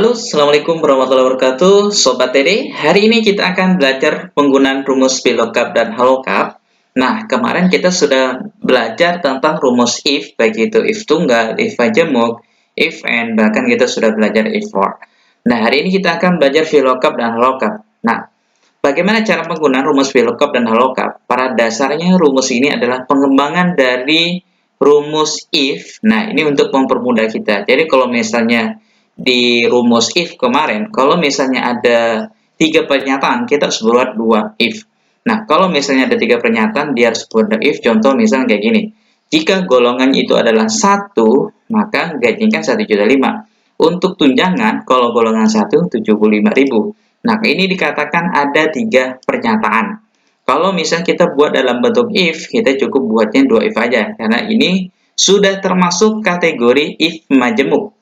Halo, Assalamualaikum warahmatullahi wabarakatuh, Sobat TD. Hari ini kita akan belajar penggunaan rumus VLOOKUP dan HLOOKUP. Nah, kemarin kita sudah belajar tentang rumus if, baik itu if tunggal, if majemuk, if and, bahkan kita sudah belajar if for. Nah, hari ini kita akan belajar VLOOKUP dan HLOOKUP. Nah, bagaimana cara penggunaan rumus VLOOKUP dan HLOOKUP? Pada dasarnya rumus ini adalah pengembangan dari rumus if. Nah, ini untuk mempermudah kita. Jadi kalau misalnya di rumus if kemarin, kalau misalnya ada 3 pernyataan, kita harus buat 2 if. Nah, kalau misalnya ada 3 pernyataan, dia harus buat if. Contoh misalnya kayak gini. Jika golongannya itu adalah 1, maka gajikan 1.500.000. Untuk tunjangan, kalau golongan 1, 75.000. Nah, ini dikatakan ada 3 pernyataan. Kalau misalnya kita buat dalam bentuk if, kita cukup buatnya 2 if aja. Karena ini sudah termasuk kategori if majemuk.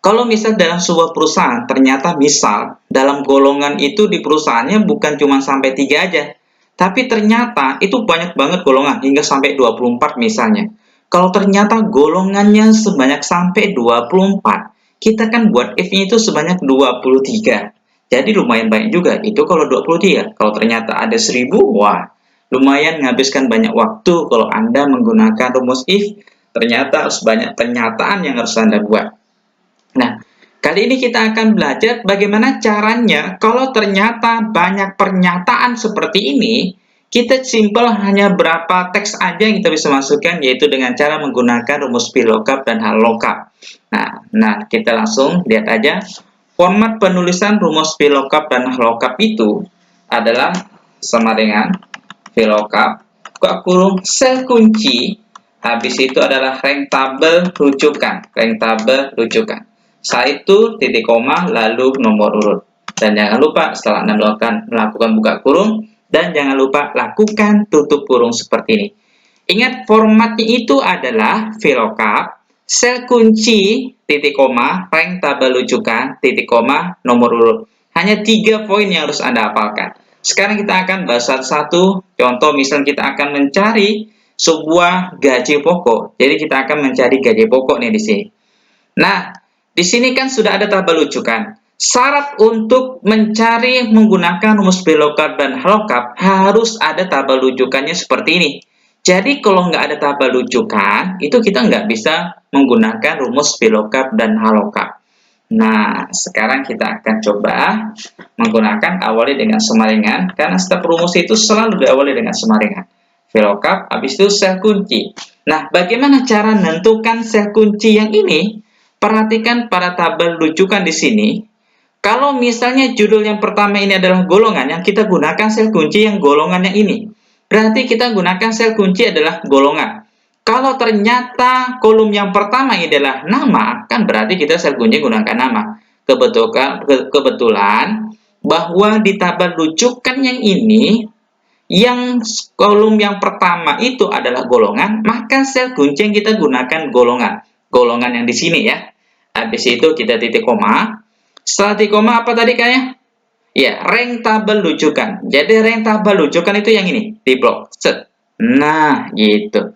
Kalau misal dalam sebuah perusahaan, ternyata misal dalam golongan itu di perusahaannya bukan cuma sampai 3 aja, tapi ternyata itu banyak banget golongan, hingga sampai 24 misalnya. Kalau ternyata golongannya sebanyak sampai 24, kita kan buat if-nya itu sebanyak 23. Jadi lumayan banyak juga, itu kalau 23. Kalau ternyata ada 1000, wah, lumayan menghabiskan banyak waktu kalau Anda menggunakan rumus if, ternyata harus banyak pernyataan yang harus Anda buat. Nah, kali ini kita akan belajar bagaimana caranya kalau ternyata banyak pernyataan seperti ini, kita simpel hanya berapa teks aja yang kita bisa masukkan, yaitu dengan cara menggunakan rumus VLOOKUP dan HLOOKUP. Nah, kita langsung lihat aja. Format penulisan rumus VLOOKUP dan HLOOKUP itu adalah sama dengan VLOOKUP, buka kurung, sel kunci, habis itu adalah rank tabel rujukan, Setelah itu titik koma lalu nomor urut. Dan jangan lupa setelah Anda melakukan buka kurung, dan jangan lupa lakukan tutup kurung seperti ini. Ingat formatnya itu adalah VLOOKUP, sel kunci, titik koma, rank tabel rujukan, titik koma, nomor urut. Hanya 3 poin yang harus Anda hafalkan. Sekarang kita akan bahas satu contoh. Misal kita akan mencari sebuah gaji pokok. Jadi kita akan mencari gaji pokok nih di sini. Nah, di sini kan sudah ada tabel rujukan. Syarat untuk mencari menggunakan rumus VLOOKUP dan HLOOKUP harus ada tabel rujukannya seperti ini. Jadi kalau nggak ada tabel rujukan, itu kita nggak bisa menggunakan rumus VLOOKUP dan HLOOKUP. Nah, sekarang kita akan coba menggunakan awali dengan semaringan, karena setiap rumus itu selalu diawali dengan semaringan. VLOOKUP, habis itu sel kunci. Nah, bagaimana cara menentukan sel kunci yang ini? Perhatikan pada tabel rujukan di sini. Kalau misalnya judul yang pertama ini adalah golongan, yang kita gunakan sel kunci yang golongan yang ini. Berarti kita gunakan sel kunci adalah golongan. Kalau ternyata kolom yang pertama ini adalah nama, kan berarti kita sel kunci gunakan nama. Kebetulan bahwa di tabel rujukan yang ini, yang kolom yang pertama itu adalah golongan, maka sel kunci yang kita gunakan golongan. Golongan yang di sini ya. Habis itu kita titik koma. Setelah titik koma apa tadi kayaknya? Ya, rank tabel rujukan. Jadi rank tabel rujukan itu yang ini, di blok. Set. Nah, gitu.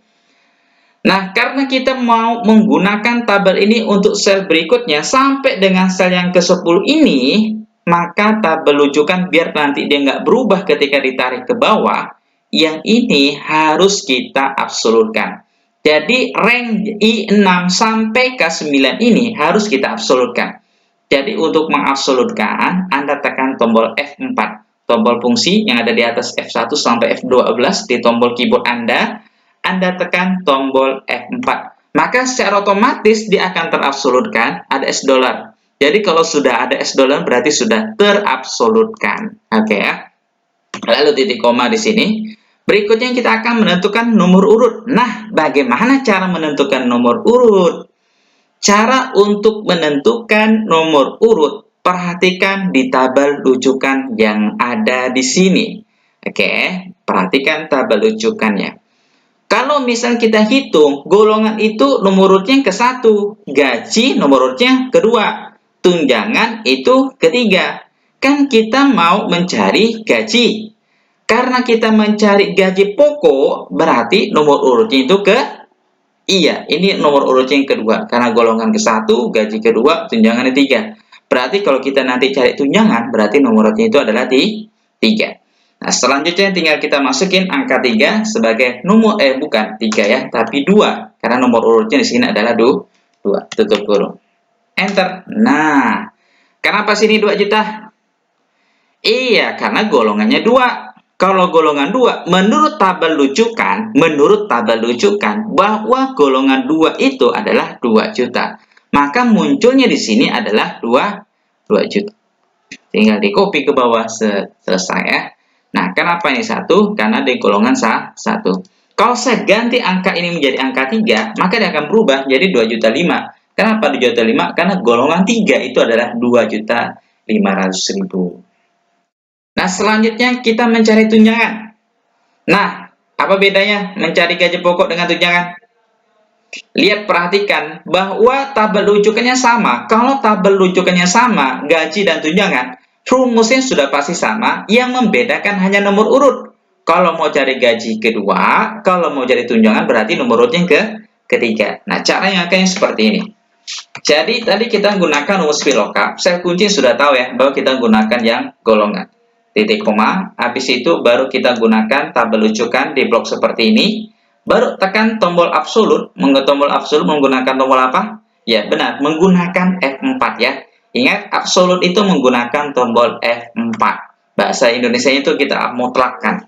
Nah, karena kita mau menggunakan tabel ini untuk sel berikutnya sampai dengan sel yang ke-10 ini, maka tabel rujukan biar nanti dia nggak berubah ketika ditarik ke bawah, yang ini harus kita absolutkan. Jadi rank I6 sampai K9 ini harus kita absolutkan. Jadi untuk mengabsolutkan, Anda tekan tombol F4. Tombol fungsi yang ada di atas F1 sampai F12 di tombol keyboard Anda tekan tombol F4. Maka secara otomatis dia akan terabsolutkan, ada S $. Jadi kalau sudah ada S $, berarti sudah terabsolutkan. Oke ya. Lalu titik koma di sini. Berikutnya kita akan menentukan nomor urut. Nah, bagaimana cara menentukan nomor urut? Cara untuk menentukan nomor urut, perhatikan di tabel rujukan yang ada di sini. Oke, perhatikan tabel rujukannya. Kalau misal kita hitung, golongan itu nomor urutnya ke-1, gaji nomor urutnya kedua, tunjangan itu ketiga. Kan kita mau mencari gaji. Karena kita mencari gaji pokok, berarti nomor urutnya itu Iya, ini nomor urutnya yang kedua. Karena golongan ke-1, gaji kedua, tunjangan ketiga. Berarti kalau kita nanti cari tunjangan, berarti nomor urutnya itu adalah di 3. Nah, selanjutnya tinggal kita masukin angka 3 sebagai nomor, bukan 3 ya, tapi 2. Karena nomor urutnya di sini adalah 2. Tutup kurung. Enter. Nah, kenapa sini 2 juta? Iya, karena golongannya 2. Kalau golongan 2, menurut tabel rujukan bahwa golongan 2 itu adalah 2 juta. Maka munculnya di sini adalah 2 juta. Tinggal di copy ke bawah selesai ya. Nah, kenapa ini 1? Karena di golongan 1. Kalau saya ganti angka ini menjadi angka 3, maka dia akan berubah jadi 2.500.000. Kenapa 2.500.000? Karena golongan 3 itu adalah 2.500.000. Nah, selanjutnya kita mencari tunjangan. Nah, apa bedanya mencari gaji pokok dengan tunjangan? Lihat, perhatikan bahwa tabel rujukannya sama. Kalau tabel rujukannya sama, gaji dan tunjangan, rumusnya sudah pasti sama. Yang membedakan hanya nomor urut. Kalau mau cari gaji kedua, kalau mau cari tunjangan berarti nomor urutnya ketiga. Nah, caranya akan seperti ini. Jadi, tadi kita gunakan rumus VLOOKUP. Sel kunci sudah tahu ya, bahwa kita gunakan yang golongan. Titik koma, habis itu baru kita gunakan tabel rujukan di blok seperti ini, baru tekan tombol absolut. Tombol absolut menggunakan tombol apa? Ya benar, menggunakan F4 ya. Ingat, absolut itu menggunakan tombol F4. Bahasa Indonesia itu kita mutlakkan.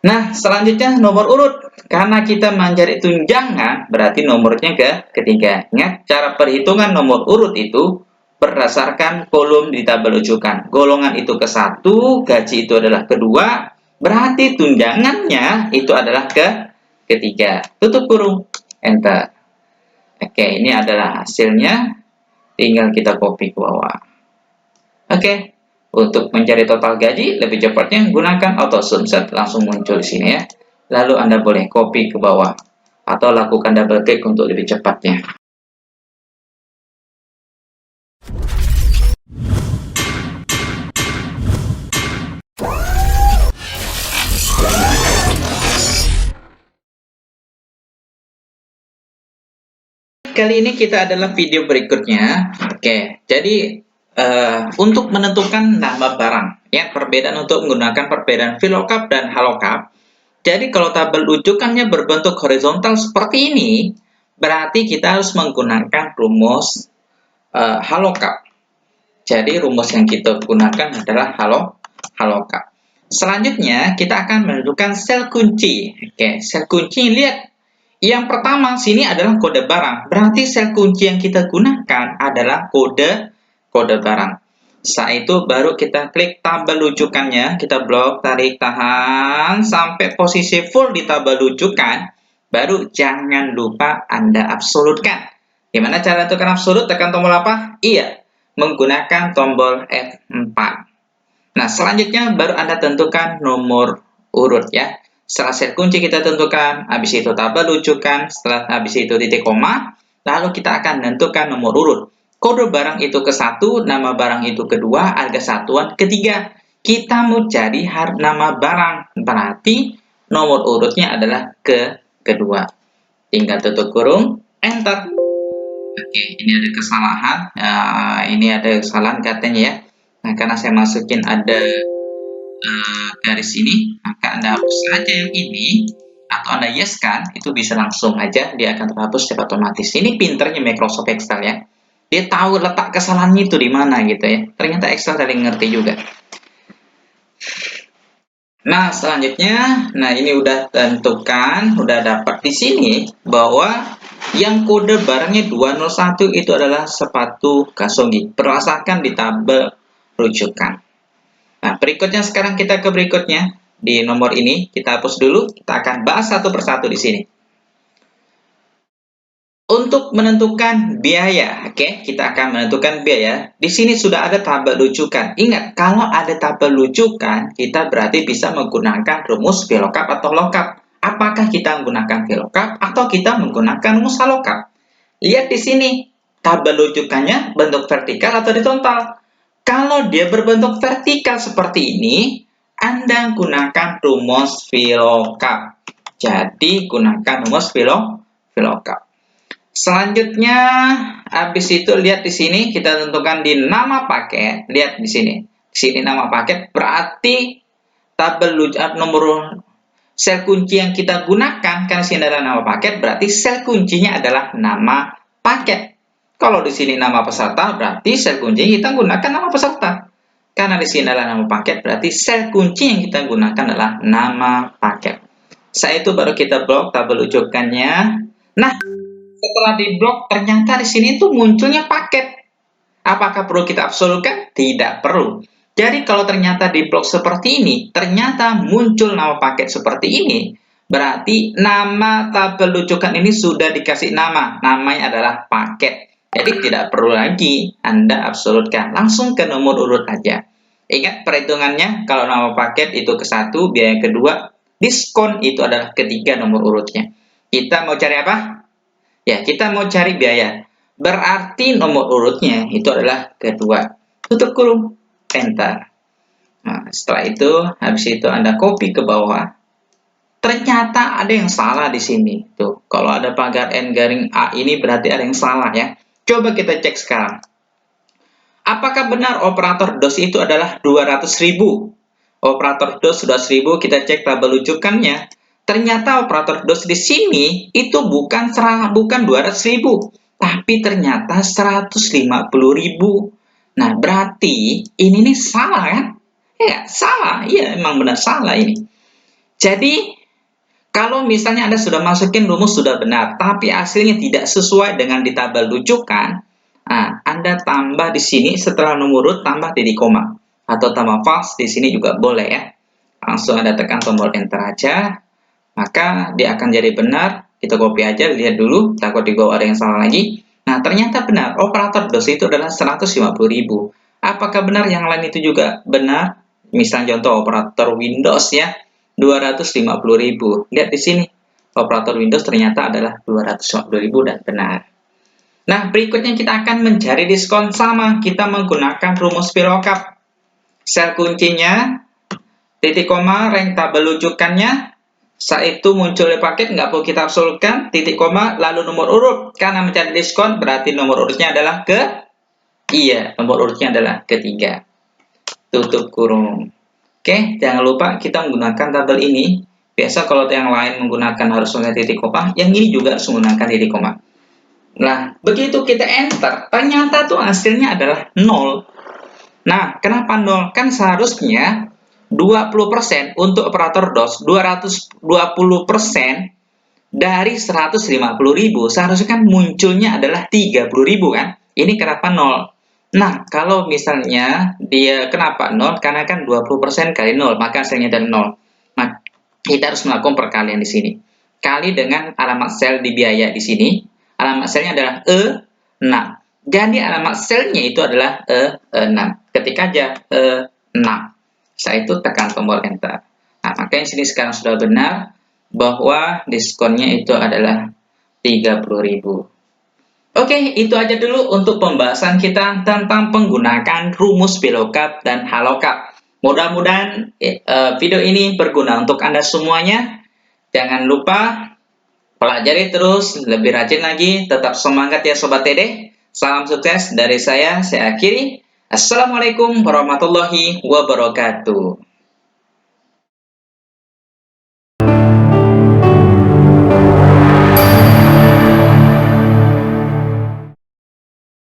Nah, selanjutnya nomor urut. Karena kita mencari tunjangan, berarti nomornya ketiga. Ingat, cara perhitungan nomor urut itu berdasarkan kolom di tabel rujukan. Golongan itu ke-1, gaji itu adalah kedua, berarti tunjangannya itu adalah ketiga. Tutup kurung, enter. Oke, ini adalah hasilnya. Tinggal kita copy ke bawah. Oke, untuk mencari total gaji lebih cepatnya gunakan auto sumset, langsung muncul di sini ya. Lalu Anda boleh copy ke bawah atau lakukan double klik untuk lebih cepatnya. Kali ini kita adalah video berikutnya. Oke, jadi untuk menentukan nama barang, ya perbedaan untuk menggunakan perbedaan VLOOKUP dan HLOOKUP. Jadi kalau tabel rujukannya berbentuk horizontal seperti ini, berarti kita harus menggunakan rumus HLOOKUP. Jadi rumus yang kita gunakan adalah HLOOKUP. Selanjutnya kita akan menentukan sel kunci. Oke, sel kunci, lihat. Yang pertama sini adalah kode barang. Berarti sel kunci yang kita gunakan adalah kode barang. Setelah itu baru kita klik tabel rujukannya, kita blok, tarik, tahan sampai posisi full di tabel rujukan. Baru jangan lupa Anda absolutkan. Gimana cara tentukan absolut? Tekan tombol apa? Iya, menggunakan tombol F4. Nah, selanjutnya baru Anda tentukan nomor urut ya. Setelah sel kunci kita tentukan, habis itu tabel rujukan, setelah habis itu titik koma, lalu kita akan menentukan nomor urut. Kode barang itu ke-1, nama barang itu kedua, harga satuan ketiga. Kita mau cari nama barang, berarti nomor urutnya adalah kedua. Tinggal tutup kurung, enter. Oke, ini ada kesalahan. Ini ada kesalahan katanya ya. Nah, karena saya masukin ada garis ini, maka Anda hapus saja yang ini, atau Anda yes kan, itu bisa langsung aja, dia akan terhapus secara otomatis. Ini pinternya Microsoft Excel ya. Dia tahu letak kesalahannya itu di mana gitu ya. Ternyata Excel tadi ngerti juga. Nah, selanjutnya, nah ini udah tentukan, udah dapat di sini bahwa yang kode barangnya 201 itu adalah sepatu Kazongi, berdasarkan di tabel rujukan. Nah, berikutnya sekarang kita ke berikutnya. Di nomor ini, kita hapus dulu. Kita akan bahas satu persatu di sini. Untuk menentukan biaya, oke, kita akan menentukan biaya. Di sini sudah ada tabel rujukan. Ingat, kalau ada tabel rujukan, kita berarti bisa menggunakan rumus VLOOKUP atau LOOKUP. Apakah kita menggunakan VLOOKUP atau kita menggunakan rumus HLOOKUP? Lihat di sini, tabel rujukannya bentuk vertikal atau horizontal. Kalau dia berbentuk vertikal seperti ini, Anda gunakan rumus VLOOKUP. Jadi, gunakan rumus VLOOKUP. Selanjutnya, habis itu lihat di sini kita tentukan di nama paket. Lihat di sini. Di sini nama paket berarti tabel nomor sel kunci yang kita gunakan karena sini adalah nama paket, berarti sel kuncinya adalah nama paket. Kalau di sini nama peserta, berarti sel kunci kita gunakan nama peserta. Karena di sini adalah nama paket, berarti sel kunci yang kita gunakan adalah nama paket. Setelah itu baru kita blok tabel rujukannya. Nah, setelah di blok ternyata di sini tuh munculnya paket. Apakah perlu kita absolutkan? Tidak perlu. Jadi kalau ternyata di blok seperti ini, ternyata muncul nama paket seperti ini, berarti nama tabel rujukan ini sudah dikasih nama. Namanya adalah paket. Jadi tidak perlu lagi Anda absolutkan. Langsung ke nomor urut aja. Ingat perhitungannya, kalau nama paket itu ke 1, biaya kedua, diskon itu adalah ketiga nomor urutnya. Kita mau cari apa? Ya, kita mau cari biaya. Berarti nomor urutnya itu adalah kedua. Tutup kurung. Enter. Nah, setelah itu, habis itu Anda copy ke bawah. Ternyata ada yang salah di sini. Tuh, kalau ada pagar N garing A ini berarti ada yang salah ya. Coba kita cek sekarang. Apakah benar operator DOS itu adalah 200.000? Operator DOS sudah 1.000, kita cek tabel rujukannya. Ternyata operator DOS di sini itu bukan 200.000, tapi ternyata 150.000. Nah, berarti ini nih salah kan? Ya, salah. Iya, emang benar salah ini. Jadi, kalau misalnya Anda sudah masukin rumus sudah benar, tapi hasilnya tidak sesuai dengan di tabel rujukan, nah, Anda tambah di sini setelah nomor urut tambah titik koma. Atau tambah false di sini juga boleh ya. Langsung Anda tekan tombol enter aja, maka dia akan jadi benar. Kita copy aja, lihat dulu, takut di bawah ada yang salah lagi. Nah, ternyata benar, operator DOS itu adalah 150.000. Apakah benar yang lain itu juga benar? Misalnya contoh operator Windows ya, 250.000. Lihat di sini, operator Windows ternyata adalah 250.000 dan benar. Nah, berikutnya kita akan mencari diskon sama. Kita menggunakan rumus VLOOKUP. Sel kuncinya, titik koma, rank tabel rujukannya. Saat itu muncul paket, nggak perlu kita absolutkan, titik koma, lalu nomor urut. Karena mencari diskon, berarti nomor urutnya adalah nomor urutnya adalah ketiga. Tutup kurung. Oke, jangan lupa kita menggunakan tabel ini. Biasa kalau yang lain menggunakan harus menggunakan titik koma, yang ini juga harus menggunakan titik koma. Nah, begitu kita enter, ternyata tuh hasilnya adalah 0. Nah, kenapa 0? Kan seharusnya 20% untuk operator DOS, 220% dari 150.000, seharusnya kan munculnya adalah 30.000 kan? Ini kenapa 0? Nah, kalau misalnya dia kenapa 0? Karena kan 20% kali 0, maka hasilnya adalah 0. Nah, kita harus melakukan perkalian di sini. Kali dengan alamat sel di biaya di sini, alamat selnya adalah E6. Jadi alamat selnya itu adalah E6. Ketik aja E6. Setelah itu tekan tombol enter. Nah, makanya sini sekarang sudah benar bahwa diskonnya itu adalah 30.000. Oke, itu aja dulu untuk pembahasan kita tentang penggunaan rumus VLOOKUP dan HLOOKUP. Mudah-mudahan video ini berguna untuk Anda semuanya. Jangan lupa pelajari terus, lebih rajin lagi, tetap semangat ya Sobat TD. Salam sukses dari saya akhiri. Assalamualaikum warahmatullahi wabarakatuh.